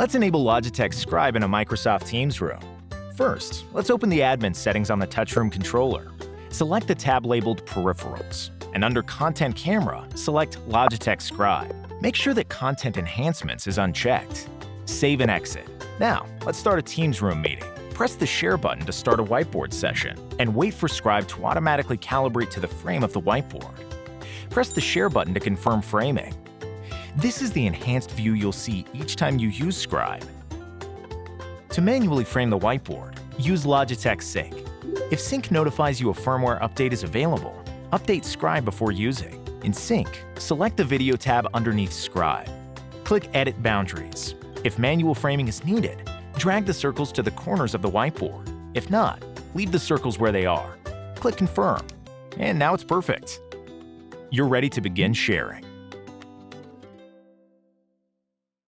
Let's enable Logitech Scribe in a Microsoft Teams room. First, let's open the admin settings on the Touchroom controller. Select the tab labeled Peripherals, and under Content Camera, select Logitech Scribe. Make sure that Content Enhancements is unchecked. Save and exit. Now, let's start a Teams room meeting. Press the Share button to start a whiteboard session, and wait for Scribe to automatically calibrate to the frame of the whiteboard. Press the Share button to confirm framing. This is the enhanced view you'll see each time you use Scribe. To manually frame the whiteboard, use Logitech Sync. If Sync notifies you a firmware update is available, update Scribe before using. In Sync, select the Video tab underneath Scribe. Click Edit Boundaries. If manual framing is needed, drag the circles to the corners of the whiteboard. If not, leave the circles where they are. Click Confirm. And now it's perfect. You're ready to begin sharing.